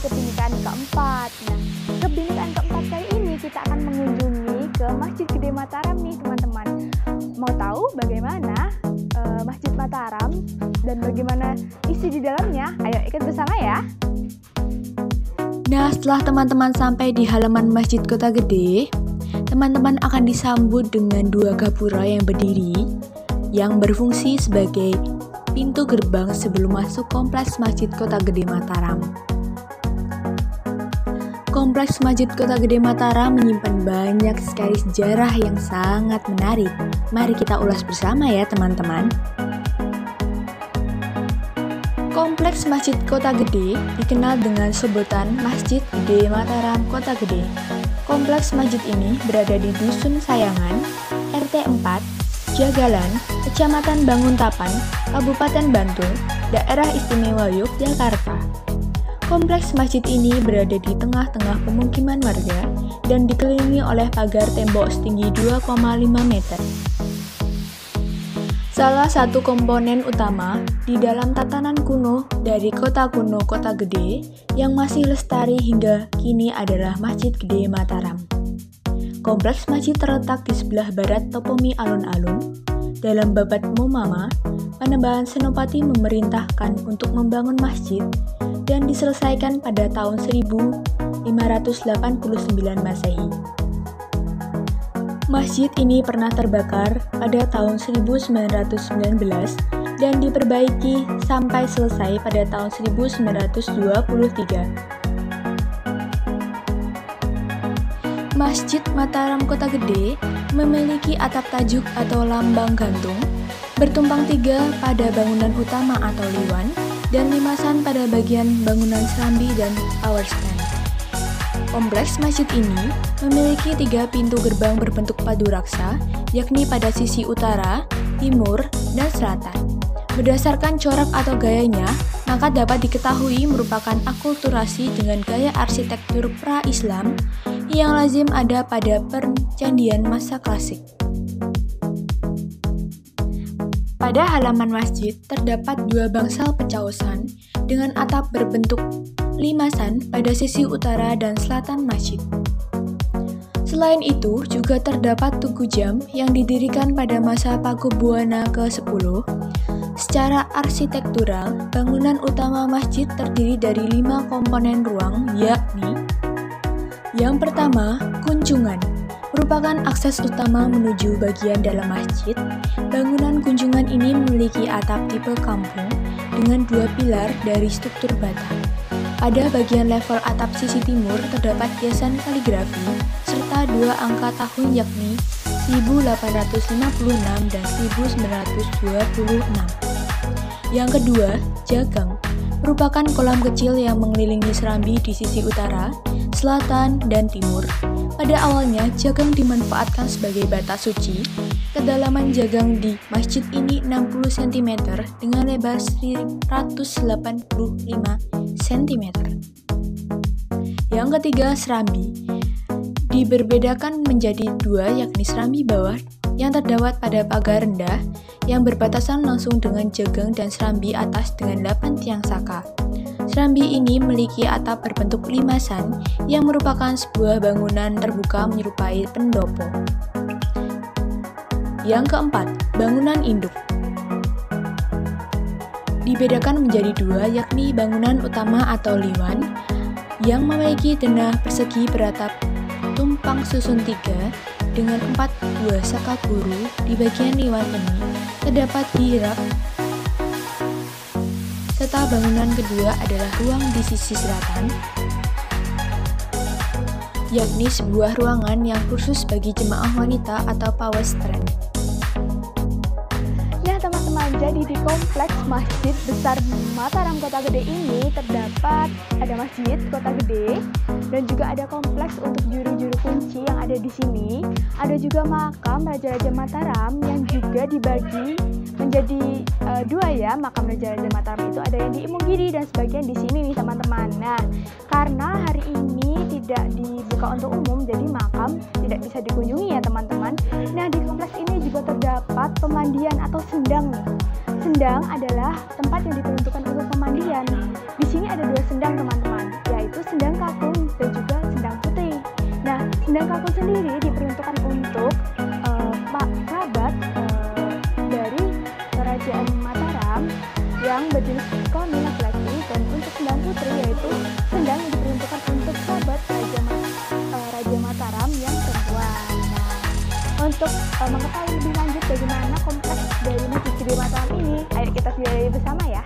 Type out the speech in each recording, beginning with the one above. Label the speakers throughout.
Speaker 1: Kebinekaan keempat. Nah, kebinekaan keempat kali ini kita akan mengunjungi ke Masjid Gede Mataram nih teman-teman. Mau tahu bagaimana Masjid Mataram dan bagaimana isi di dalamnya? Ayo ikut bersama ya.
Speaker 2: Nah, setelah teman-teman sampai di halaman Masjid Kota Gede, teman-teman akan disambut dengan dua gapura yang berdiri yang berfungsi sebagai pintu gerbang sebelum masuk kompleks Masjid Kota Gede Mataram. Kompleks Masjid Kota Gede Mataram menyimpan banyak sekali sejarah yang sangat menarik. Mari kita ulas bersama ya teman-teman. Kompleks Masjid Kota Gede dikenal dengan sebutan Masjid Gede Mataram Kota Gede. Kompleks masjid ini berada di Dusun Sayangan, RT 4, Jagalan, Kecamatan Banguntapan, Kabupaten Bantul, Daerah Istimewa Yogyakarta. Kompleks masjid ini berada di tengah-tengah pemukiman warga dan dikelilingi oleh pagar tembok setinggi 2,5 meter. Salah satu komponen utama di dalam tatanan kuno dari kota kuno Kota Gede yang masih lestari hingga kini adalah Masjid Gede Mataram. Kompleks masjid terletak di sebelah barat Topomi Alun-Alun. Dalam Babat Mumama, Panembahan Senopati memerintahkan untuk membangun masjid dan diselesaikan pada tahun 1589 Masehi. Masjid ini pernah terbakar pada tahun 1919 dan diperbaiki sampai selesai pada tahun 1923. Masjid Mataram Kota Gede memiliki atap tajuk atau lambang gantung, bertumpang tiga pada bangunan utama atau liwan, dan limasan pada bagian bangunan serambi dan power stand. Kompleks masjid ini memiliki 3 pintu gerbang berbentuk padu raksa, yakni pada sisi utara, timur, dan selatan. Berdasarkan corak atau gayanya, maka dapat diketahui merupakan akulturasi dengan gaya arsitektur pra-Islam yang lazim ada pada percandian masa klasik. Pada halaman masjid terdapat 2 bangsal pecaosan dengan atap berbentuk limasan pada sisi utara dan selatan masjid. Selain itu, juga terdapat tugu jam yang didirikan pada masa Pakubuwana ke-10. Secara arsitektural, bangunan utama masjid terdiri dari 5 komponen ruang, yakni yang pertama, kunjungan, merupakan akses utama menuju bagian dalam masjid. Bangunan kunjungan ini memiliki atap tipe kampung dengan 2 pilar dari struktur bata. Pada bagian level atap sisi timur terdapat hiasan kaligrafi serta 2 angka tahun yakni 1856 dan 1926. Yang kedua, jagang, merupakan kolam kecil yang mengelilingi serambi di sisi utara, selatan, dan timur. Pada awalnya, jagang dimanfaatkan sebagai bata suci. Kedalaman jagang di masjid ini 60 cm dengan lebar 185 cm. Yang ketiga, serambi. Diberbedakan menjadi 2, yakni serambi bawah yang terdapat pada pagar rendah yang berbatasan langsung dengan jagang dan serambi atas dengan 8 tiang saka. Serambi ini memiliki atap berbentuk limasan yang merupakan sebuah bangunan terbuka menyerupai pendopo. Yang keempat, bangunan induk. Dibedakan menjadi 2, yakni bangunan utama atau liwan yang memiliki denah persegi beratap tumpang susun 3 dengan 4 buah saka guru. Di bagian liwan ini terdapat hirap, serta bangunan kedua adalah ruang di sisi selatan, yakni sebuah ruangan yang khusus bagi jemaah wanita atau pawestren.
Speaker 1: Nah teman-teman, jadi di kompleks Masjid Besar Mataram Kota Gede ini terdapat ada Masjid Kota Gede dan juga ada kompleks untuk juru-juru kunci yang ada di sini. Ada juga makam Raja-Raja Mataram yang juga dibagi menjadi 2 ya. Makam Raja-Raja Mataram itu ada yang di Imogiri dan sebagian di sini nih teman-teman. Nah, karena hari ini tidak dibuka untuk umum, jadi makam tidak bisa dikunjungi ya teman-teman. Nah, di kompleks ini juga terdapat pemandian atau sendang nih. Sendang adalah tempat yang diperuntukkan untuk pemandian. Di sini ada 2 sendang teman-teman, yaitu mengetahui lebih lanjut bagaimana kompleks dari Masjid Gede Mataram ini, ayo kita simak bersama ya.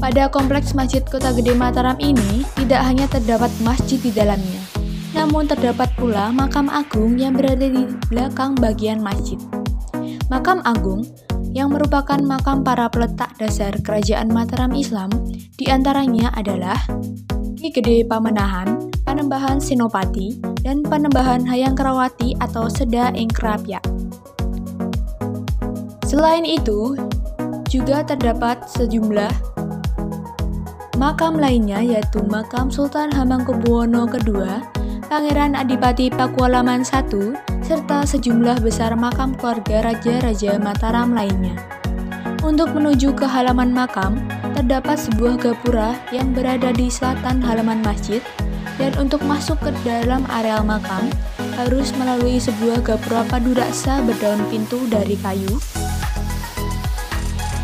Speaker 2: Pada kompleks Masjid Kota Gede Mataram ini tidak hanya terdapat masjid di dalamnya, namun terdapat pula makam agung yang berada di belakang bagian masjid. Makam agung yang merupakan makam para peletak dasar kerajaan Mataram Islam, diantaranya adalah Ki Gede Pamenahan, Panembahan Senopati, dan Panembahan Hayang Kerawati atau Seda ing Krapyak. Selain itu, juga terdapat sejumlah makam lainnya yaitu makam Sultan Hamengkubuwono II, Pangeran Adipati Pakualaman I, serta sejumlah besar makam keluarga raja-raja Mataram lainnya. Untuk menuju ke halaman makam, terdapat sebuah gapura yang berada di selatan halaman masjid, dan untuk masuk ke dalam areal makam harus melalui sebuah gapura padu raksa berdaun pintu dari kayu.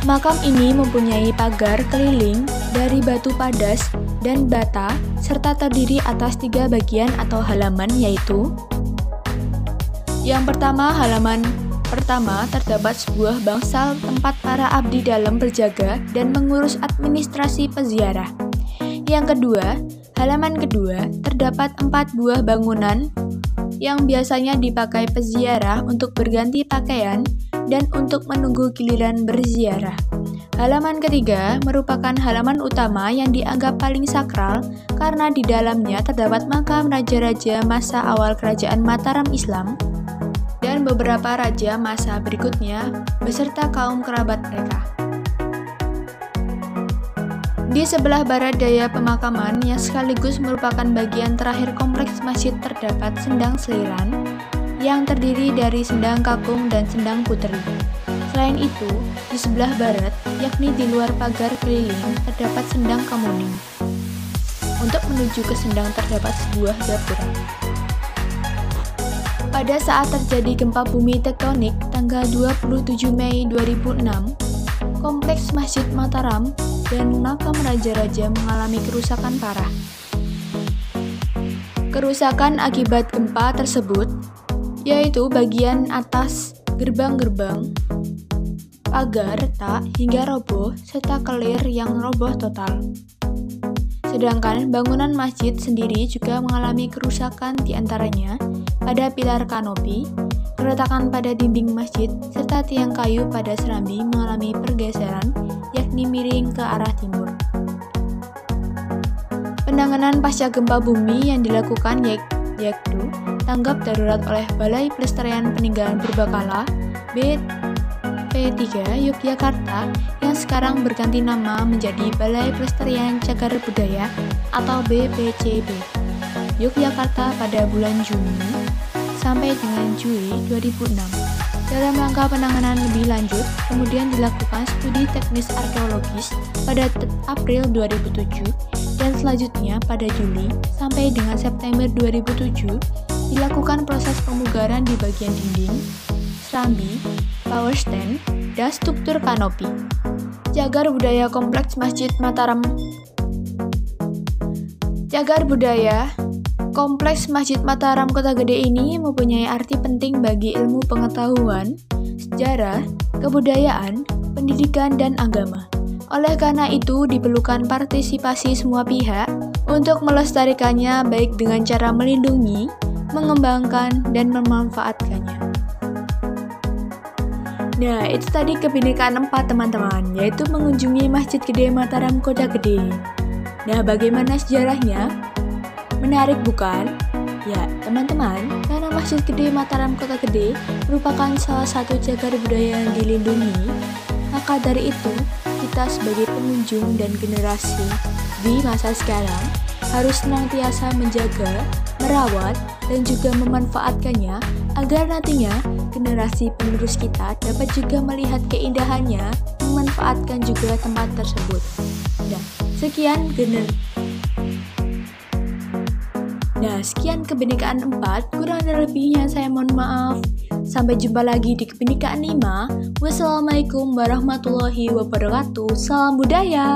Speaker 2: Makam ini mempunyai pagar keliling dari batu padas dan bata, serta terdiri atas 3 bagian atau halaman, yaitu yang pertama, halaman pertama terdapat sebuah bangsal tempat para abdi dalam berjaga dan mengurus administrasi peziarah. Yang kedua, halaman kedua terdapat 4 buah bangunan yang biasanya dipakai peziarah untuk berganti pakaian dan untuk menunggu giliran berziarah. Halaman ketiga merupakan halaman utama yang dianggap paling sakral karena di dalamnya terdapat makam raja-raja masa awal kerajaan Mataram Islam dan beberapa raja masa berikutnya beserta kaum kerabat mereka. Di sebelah barat daya pemakaman yang sekaligus merupakan bagian terakhir kompleks masjid terdapat sendang seliran yang terdiri dari sendang kakung dan sendang puteri. Selain itu, di sebelah barat, yakni di luar pagar keliling, terdapat sendang kamuning. Untuk menuju ke sendang terdapat sebuah gapura. Pada saat terjadi gempa bumi tektonik tanggal 27 Mei 2006, kompleks Masjid Mataram dan makam raja-raja mengalami kerusakan parah. Kerusakan akibat gempa tersebut yaitu bagian atas gerbang-gerbang, pagar retak hingga roboh, serta kelir yang roboh total. Sedangkan bangunan masjid sendiri juga mengalami kerusakan diantaranya pada pilar kanopi, keretakan pada dinding masjid, serta tiang kayu pada serambi mengalami pergeseran, yakni miring ke arah timur. Penanganan pasca gempa bumi yang dilakukan yaitu tanggap darurat oleh Balai Pelestarian Peninggalan Purbakala BP3 Yogyakarta yang sekarang berganti nama menjadi Balai Pelestarian Cagar Budaya atau BPCB Yogyakarta pada bulan Juni sampai dengan Juli 2006. Dalam rangka penanganan lebih lanjut, kemudian dilakukan studi teknis arkeologis pada April 2007 dan selanjutnya pada Juli sampai dengan September 2007 dilakukan proses pemugaran di bagian dinding, serambi, power stand, dan struktur kanopi. Cagar budaya kompleks Masjid Mataram. Cagar budaya kompleks Masjid Mataram Kota Gede ini mempunyai arti penting bagi ilmu pengetahuan, sejarah, kebudayaan, pendidikan, dan agama. Oleh karena itu, diperlukan partisipasi semua pihak untuk melestarikannya baik dengan cara melindungi, mengembangkan, dan memanfaatkannya. Nah, itu tadi kebinekaan 4 teman-teman, yaitu mengunjungi Masjid Gede Mataram Kota Gede. Nah, bagaimana sejarahnya? Menarik bukan? Ya, teman-teman, karena Masjid Gede Mataram Kota Gede merupakan salah satu cagar budaya yang dilindungi, maka dari itu, kita sebagai pengunjung dan generasi di masa sekarang harus senantiasa menjaga, merawat, dan juga memanfaatkannya agar nantinya generasi penerus kita dapat juga melihat keindahannya, memanfaatkan juga tempat tersebut. Nah, sekian kebinekaan 4, kurang dan lebihnya saya mohon maaf. Sampai jumpa lagi di kebinekaan 5. Wassalamualaikum warahmatullahi wabarakatuh. Salam budaya.